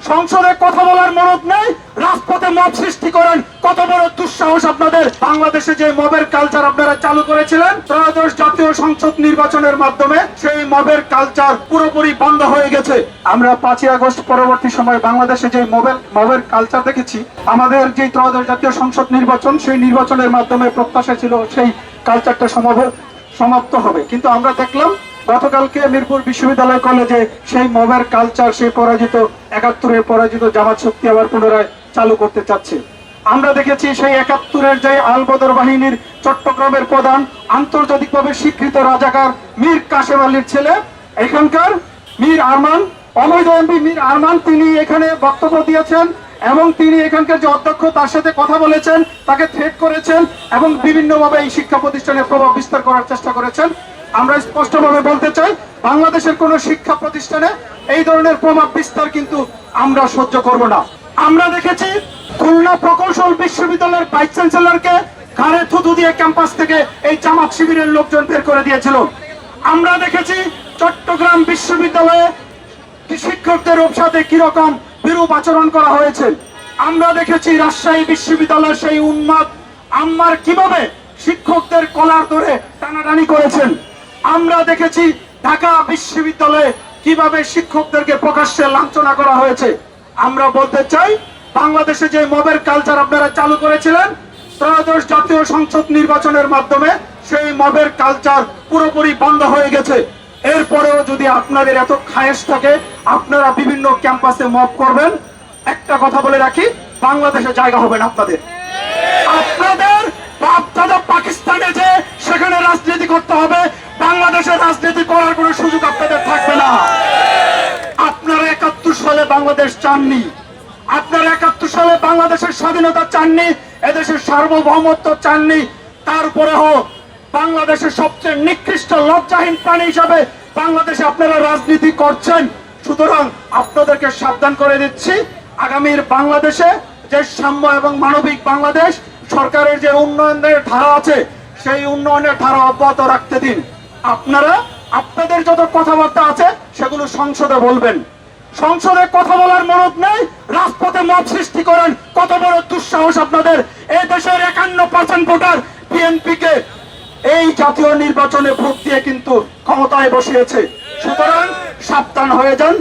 সংসদে কথা বলার মনত নেই, রাজপথে মব সৃষ্টি করেন। কত বড় দুঃসাহস আপনাদের! বাংলাদেশে যে মবের কালচার আপনারা চালু করেছিলেন ত্রয়োদশ জাতীয় সংসদ নির্বাচনের মাধ্যমে, সেই মবের কালচার পুরোপুরি বন্ধ হয়ে গেছে। আমরা 5ই আগস্ট পরবর্তী সময় বাংলাদেশে যে মবের কালচার দেখেছি, আমাদের যে ত্রয়োদশ জাতীয় সংসদ নির্বাচন, সেই নির্বাচনের মাধ্যমে প্রত্যাশা ছিল সেই কালচারটা সমাপ্ত হবে, কিন্তু আমরা দেখলাম গতকালকে মিরপুর বিশ্ববিদ্যালয় কলেজে সেই মবের কালচার, সেই পরাজিত 71-এর পরাজিত জামাত শক্তি আবার পুনরায় চালু করতে চাচ্ছে। আমরা দেখেছি সেই 71-এর যে আলবদর বাহিনীর চট্টগ্রামের প্রধান, আন্তর্জাতিকভাবে স্বীকৃত রাজাকার মীর কাশেম আলীর ছেলে, এখানকার মীর আরমান, অবৈধ এমপি মীর আরমান, তিনি এখানে বক্তব্য দিয়েছেন এবং তিনি এখানকার যে অধ্যক্ষ তার সাথে কথা বলেছেন, তাকে থ্রেট করেছেন এবং বিভিন্নভাবে এই শিক্ষা প্রতিষ্ঠানে প্রভাব বিস্তার করার চেষ্টা করেছেন। আমরা স্পষ্টভাবে বলতে চাই, বাংলাদেশের কোন শিক্ষা প্রতিষ্ঠানে এই ধরনের প্রভাব বিস্তার কিন্তু আমরা সহ্য করব না। আমরা দেখেছি খুলনা প্রকৌশল বিশ্ববিদ্যালয়ের ভাইস চ্যান্সেলরকে ঘাড়ে থুতু দিয়ে ক্যাম্পাস থেকে এই জামাত শিবিরের লোকজন বের করে দিয়েছিল। আমরা দেখেছি চট্টগ্রাম বিশ্ববিদ্যালয়ে শিক্ষকদের সাথে কিরকম বিরূপ আচরণ করা হয়েছে। আমরা দেখেছি রাজশাহী বিশ্ববিদ্যালয়ের সেই উন্মাদ আম্মার কিভাবে শিক্ষকদের কলার ধরে টানাটানি করেছেন। আমরা দেখেছি ঢাকা বিশ্ববিদ্যালয়ে কিভাবে শিক্ষকদেরকে প্রকাশ্যে লাঞ্ছনা করা হয়েছে। আমরা বলতে চাই, বাংলাদেশে যে মবের কালচার আপনারা চালু করেছিলেন ত্রয়োদশ জাতীয় সংসদ নির্বাচনের মাধ্যমে, সেই মবের কালচার পুরোপুরি বন্ধ হয়ে গেছে। এরপরেও যদি আপনাদের এত খায়েশ থাকে, আপনারা বিভিন্ন ক্যাম্পাসে মব করবেন, একটা কথা বলে রাখি, বাংলাদেশে জায়গা হবে না আপনাদের। আপনাদের বাপ দাদা পাকিস্তানে যে সেখানে রাজনীতি করতে হবে, বাংলাদেশে রাজনীতি করার কোনো সুযোগ আপনাদের থাকবে না। আপনারা 71 সালে বাংলাদেশ চাননি, আপনারা 71 সালে বাংলাদেশের স্বাধীনতা চাননি, এদেশের সার্বভৌমত্ব চাননি। তারপরেও বাংলাদেশের সবচেয়ে নিকৃষ্ট লজ্জাহীন প্রাণী হিসাবে বাংলাদেশে আপনারা রাজনীতি করছেন। সুতরাং আপনাদেরকে সাবধান করে দিচ্ছি, আগামীর বাংলাদেশে যে সাম্য এবং মানবিক বাংলাদেশ, সরকারের যে উন্নয়নের ধারা আছে সেই উন্নয়নের ধারা অব্যাহত রাখতে দিন। আপনারা আপনাদের যত কথাবার্তা আছে সেগুলো সংসদে বলবেন। সংসদে কথা বলার মনত নেই, রাজপথে মব সৃষ্টি করেন। কত বড় দুঃসাহস আপনাদের! এই দেশের 51% ভোটার বিএনপি কে এই জাতীয় নির্বাচনে ভোট দিয়ে কিন্তু ক্ষমতায় বসিয়েছে। সুতরাং সাবধান হয়ে যান।